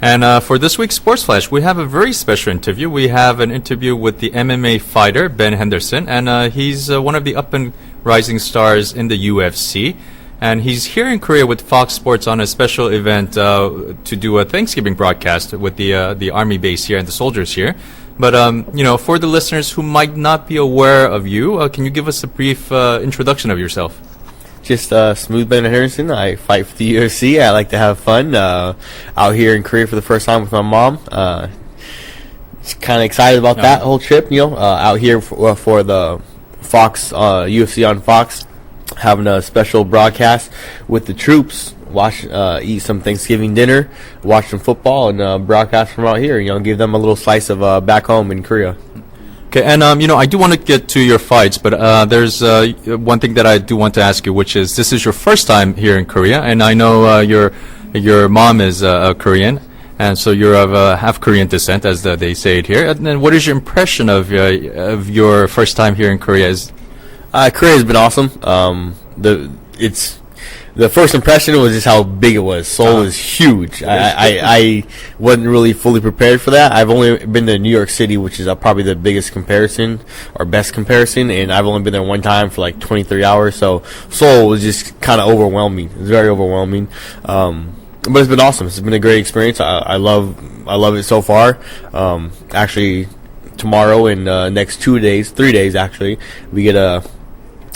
And for this week's Sports Flash, we have a very special interview. We have an interview with the MMA fighter, Ben Henderson, and he's one of the up-and-rising stars in the UFC. And he's here in Korea with Fox Sports on a special event to do a Thanksgiving broadcast with the Army base here and the soldiers here. But, for the listeners who might not be aware of you, can you give us a brief introduction of yourself? Just Smooth Ben Henderson. I fight for the UFC. I like to have fun. Out here in Korea for the first time with my mom. Just kind of excited about that whole trip. Out here for the Fox UFC on Fox, having a special broadcast with the troops. Eat some Thanksgiving dinner, watch some football, and broadcast from out here. Give them a little slice of back home in Korea. Okay, and I do want to get to your fights, but there's one thing that I do want to ask you, which is this is your first time here in Korea, and I know your mom is Korean, and so you're of half Korean descent, as they say it here. And then, what is your impression of your first time here in Korea? Korea has been awesome. The first impression was just how big it was. Seoul is huge. I wasn't really fully prepared for that. I've only been to New York City, which is probably the biggest comparison or best comparison, and I've only been there one time for like 23 hours. So Seoul was just kind of overwhelming. It was very overwhelming. But it's been awesome. It's been a great experience. I love it so far. Actually, tomorrow and next 3 days actually, we get a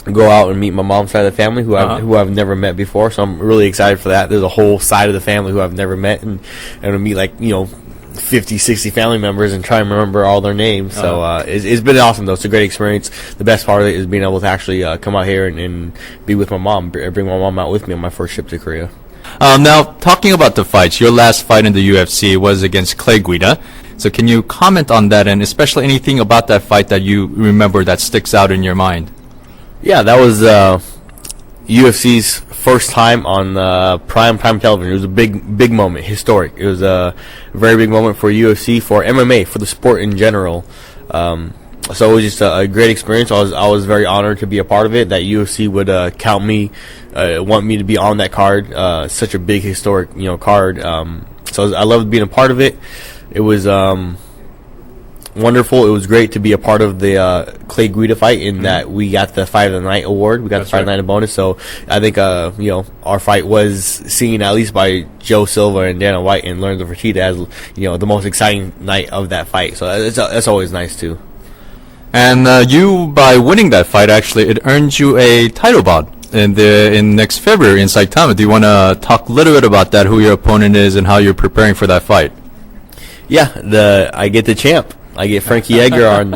go out and meet my mom's side of the family who I've never met before, so I'm really excited for that. There's a whole side of the family who I've never met, and to meet 50, 60 family members and try and remember all their names. So it's been awesome though. It's a great experience. The best part of it is being able to actually come out here and be with my mom, bring my mom out with me on my first trip to Korea. Now, talking about the fights, your last fight in the UFC was against Clay Guida. So can you comment on that, and especially anything about that fight that you remember that sticks out in your mind? Yeah, that was UFC's first time on prime television. It was a big moment, historic. It was a very big moment for UFC, for MMA, for the sport in general. So it was just a great experience. I was very honored to be a part of it. That UFC would count me, want me to be on that card. Such a big historic, card. So I loved being a part of it. It was wonderful. It was great to be a part of the Clay Guida fight, in that we got the Fight of the Night award. We got the Fight of the Night bonus. So I think our fight was seen at least by Joe Silva and Dana White and Lorenzo Fertitta as the most exciting night of that fight. So that's always nice too. And you, by winning that fight, actually, it earned you a title bout in next February in Saitama. Do you want to talk a little bit about that, who your opponent is, and how you're preparing for that fight? Yeah, I get the champ. I get Frankie Edgar on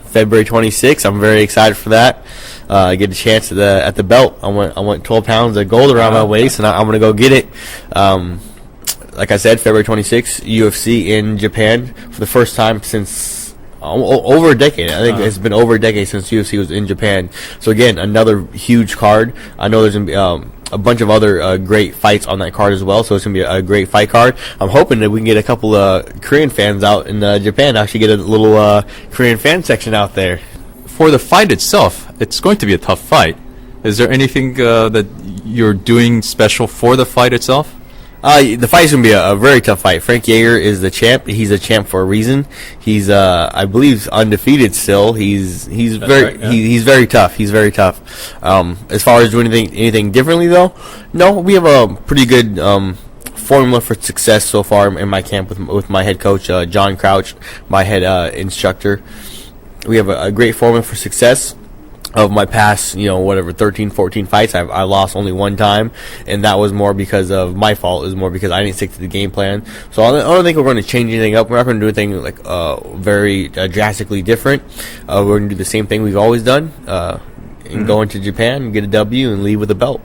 February 26th. I'm very excited for that. I get a chance at the belt. I want 12 pounds of gold around my waist, and I'm going to go get it. Like I said, February 26th, UFC in Japan for the first time since over a decade. I think it's been over a decade since UFC was in Japan. So again, another huge card. I know there's going to be a bunch of other great fights on that card as well, so it's going to be a great fight card. I'm hoping that we can get a couple Korean fans out in Japan, actually get a little Korean fan section out there. For the fight itself, it's going to be a tough fight. Is there anything that you're doing special for the fight itself? The fight's going to be a very tough fight. Frank Yeager is the champ. He's a champ for a reason. He's, I believe, undefeated still. He's very tough. He's very tough. As far as doing anything differently, though, no, we have a pretty good formula for success so far in my camp with my head coach, John Crouch, my head instructor. We have a great formula for success. Of my past, 13, 14 fights, I lost only one time, and that was more because of my fault. It was more because I didn't stick to the game plan. So I don't think we're going to change anything up. We're not going to do anything very drastically different. We're going to do the same thing we've always done, and go into Japan, get a W, and leave with a belt.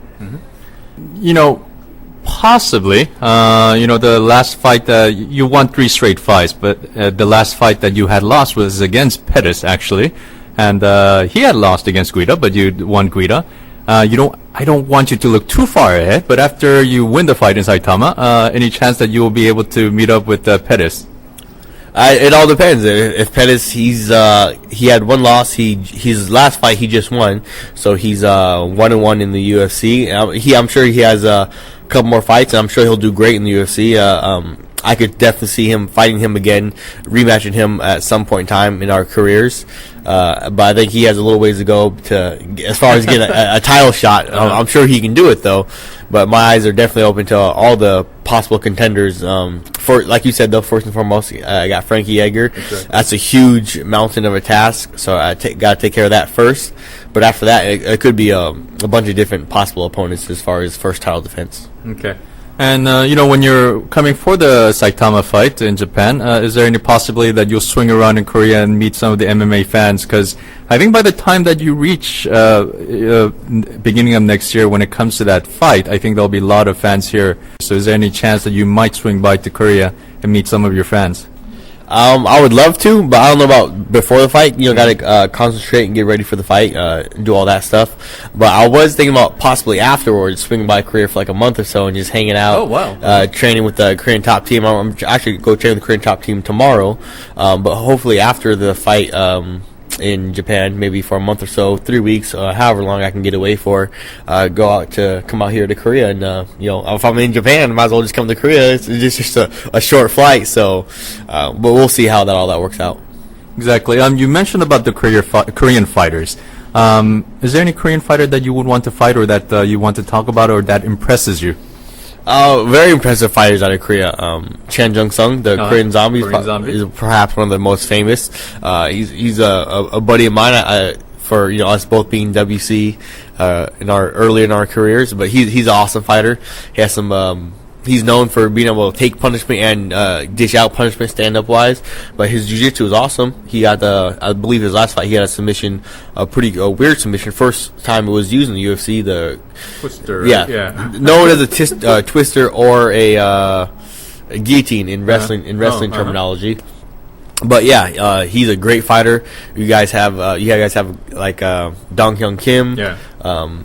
Possibly. The last fight that you won 3 straight fights, but the last fight that you had lost was against Pettis, actually. And he had lost against Guida, but you won Guida. I don't want you to look too far ahead, but after you win the fight in Saitama, any chance that you will be able to meet up with Pettis? It all depends. If Pettis, he had one loss. His last fight he just won, so he's 1-1 in the UFC. I'm sure he has a couple more fights, and I'm sure he'll do great in the UFC. I could definitely see him fighting him again, rematching him at some point in time in our careers. But I think he has a little ways to go as far as getting a title shot. I'm sure he can do it though. But my eyes are definitely open to all the possible contenders. For like you said, though, first and foremost, I got Frankie Edgar. Exactly. That's a huge mountain of a task, so I got to take care of that first. But after that, it could be a bunch of different possible opponents as far as first title defense. Okay. And, when you're coming for the Saitama fight in Japan, is there any possibility that you'll swing around in Korea and meet some of the MMA fans? Because I think by the time that you reach beginning of next year, when it comes to that fight, I think there'll be a lot of fans here. So is there any chance that you might swing by to Korea and meet some of your fans? I would love to, but I don't know about before the fight. Got to concentrate and get ready for the fight, do all that stuff. But I was thinking about possibly afterwards swinging by Korea for like a month or so and just hanging out. Oh, wow. Training with the Korean top team. I'm actually go train with the Korean top team tomorrow. But hopefully after the fight in Japan, maybe for a month or so, 3 weeks, however long I can get away for, come out here to Korea. And, if I'm in Japan, I might as well just come to Korea. It's just a short flight. So, but we'll see how all that works out. Exactly. You mentioned about the Korean fighters. Is there any Korean fighter that you would want to fight or that you want to talk about or that impresses you? Very impressive fighters out of Korea. Chan Jung-sung, the Korean Zombie, is perhaps one of the most famous. He's a buddy of mine. For us both being WC early in our careers, but he's an awesome fighter. He has some. He's known for being able to take punishment and dish out punishment stand-up wise, but his jiu-jitsu is awesome. He got I believe his last fight, he had a submission, a pretty weird submission. First time it was used in the UFC, the Twister. Yeah. Known as a twister or a guillotine in wrestling terminology. But yeah, he's a great fighter. You guys have like Dong Hyun Kim,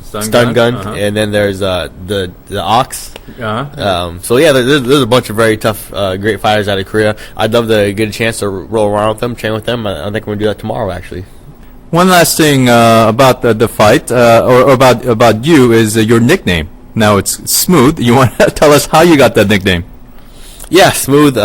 Stun Gun, and then there's the Ox. So yeah, there's a bunch of very tough, great fighters out of Korea. I'd love to get a chance to roll around with them, train with them. I think we're gonna do that tomorrow, actually. One last thing about the fight, or about you, is your nickname. Now it's Smooth. You want to tell us how you got that nickname? Yeah, Smooth.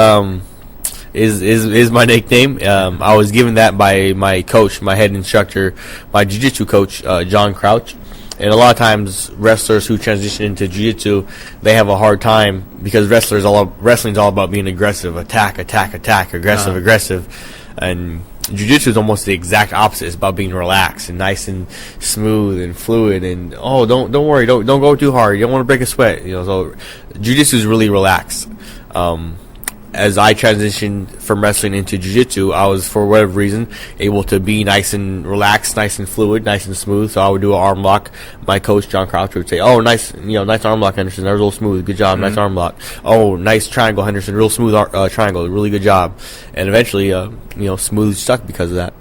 Is my nickname. I was given that by my coach, my head instructor, my jiu-jitsu coach, John Crouch. And a lot of times wrestlers who transition into jiu-jitsu, they have a hard time because wrestling's all about being aggressive, attack, aggressive. And jiu-jitsu is almost the exact opposite. It's about being relaxed and nice and smooth and fluid and don't worry, don't go too hard. You don't want to break a sweat. So jiu-jitsu is really relaxed. As I transitioned from wrestling into jiu-jitsu, I was, for whatever reason, able to be nice and relaxed, nice and fluid, nice and smooth. So I would do an arm lock. My coach, John Crouch, would say, "Oh, nice arm lock, Henderson. That was real smooth. Good job. Nice arm lock. Oh, nice triangle, Henderson. Real smooth triangle. Really good job." And eventually, smooth stuck because of that.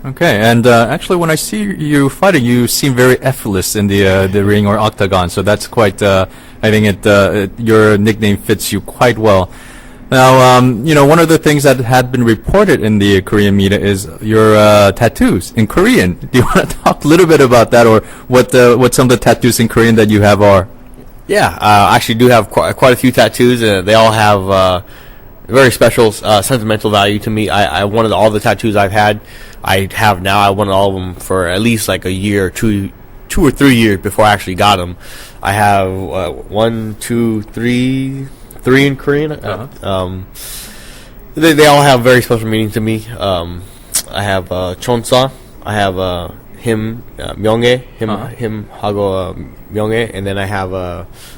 Okay, and actually, when I see you fighting, you seem very effortless in the ring or octagon. So that's quite. I think your nickname fits you quite well. Now, one of the things that had been reported in the Korean media is your tattoos in Korean. Do you want to talk a little bit about that, or what some of the tattoos in Korean that you have are? Yeah, I actually do have quite a few tattoos. They all have very special sentimental value to me. I wanted all the tattoos I have now. I wanted all of them for at least like a year or 2 or 3 years before I actually got them. I have 1, 2, 3 in Korean. They all have very special meaning to me. I have Chonsa. I have him Myonghae. Him Hago Myonghae, and then I have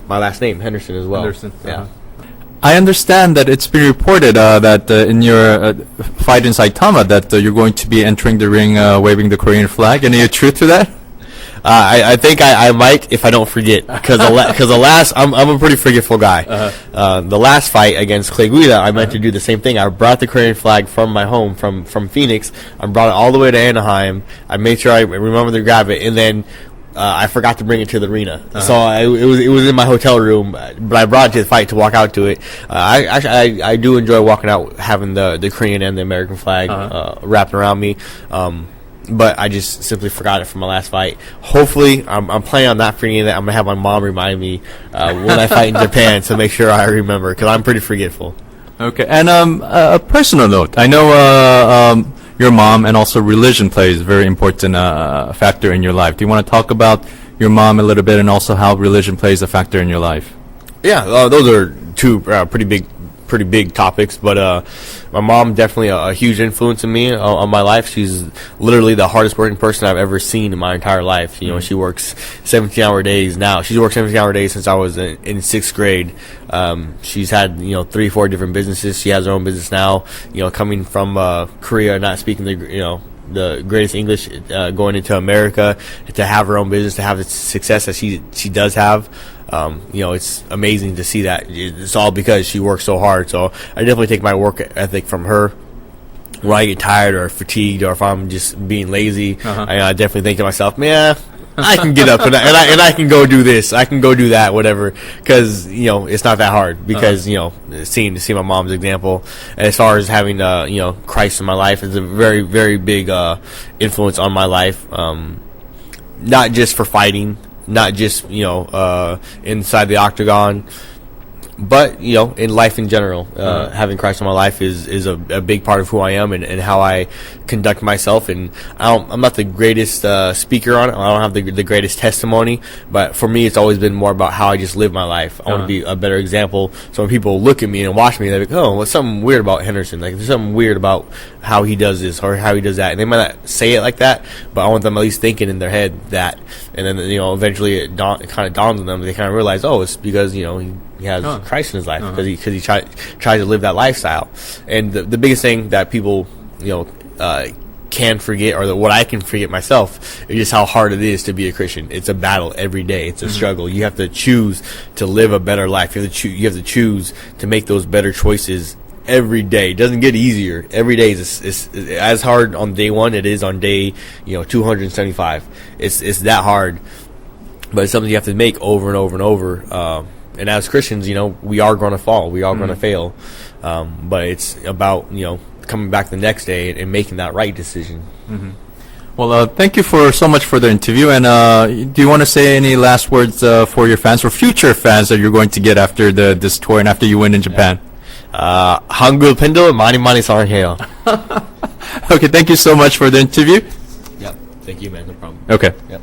my last name Henderson as well. Henderson. Yeah. I understand that it's been reported that in your fight in Saitama that you're going to be entering the ring waving the Korean flag. Any truth to that? I think I might if I don't forget because the last I'm a pretty forgetful guy. The last fight against Clay Guida, I meant to do the same thing. I brought the Korean flag from my home from Phoenix. I brought it all the way to Anaheim. I made sure I remember to grab it, and then I forgot to bring it to the arena. So it was in my hotel room, but I brought it to the fight to walk out to it. I do enjoy walking out having the Korean and the American flag wrapped around me. But I just simply forgot it from my last fight. Hopefully, I'm planning on not forgetting that. I'm gonna have my mom remind me when I fight in Japan to make sure I remember because I'm pretty forgetful. Okay, and a personal note. I know your mom and also religion plays a very important factor in your life. Do you want to talk about your mom a little bit and also how religion plays a factor in your life? Yeah, those are two pretty big topics. But my mom definitely a huge influence in me on my life. She's literally the hardest working person I've ever seen in my entire life. You know, she works 17-hour days now. She's worked 17-hour days since I was in sixth grade. She's had 3-4 different businesses. She has her own business now. Coming from Korea, not speaking the greatest English, going into America, to have her own business, to have the success that she does have. It's amazing to see that. It's all because she works so hard. So I definitely take my work ethic from her. When I get tired or fatigued, or if I'm just being lazy, I definitely think to myself, man, I can get up and I can go do this, I can go do that, whatever. Because it's not that hard. Because seeing my mom's example, and as far as having Christ in my life is a very, very big influence on my life. Not just for fighting, not just inside the octagon, but in life in general. Having Christ in my life is a big part of who I am and how I conduct myself. And I'm not the greatest speaker on it. I don't have the greatest testimony, but for me, it's always been more about how I just live my life. I want to be a better example. So when people look at me and watch me, they're like, "Oh, what's something weird about Henderson? Like, there's something weird about how he does this or how he does that." And they might not say it like that, but I want them at least thinking in their head that. And then eventually it kind of dawns on them. They kind of realize, oh, it's because he has Christ in his life, because he tries to live that lifestyle. And the biggest thing that people can forget, or what I can forget myself, is just how hard it is to be a Christian. It's a battle every day. It's a struggle. You have to choose to live a better life. You have to choose to make those better choices every day. It doesn't get easier. Every day is as hard on day one it is on day 275. It's that hard, but it's something you have to make over and over and over. And as Christians, we are going to fall. We are going to fail. But it's about coming back the next day and making that right decision. Well, thank you so much for the interview. And do you want to say any last words for your fans or future fans that you're going to get after this tour and after you win in Japan? 한국 팬들 많이 사랑해요. Okay, thank you so much for the interview. Yep. Thank you, man. No problem. Okay. Yep.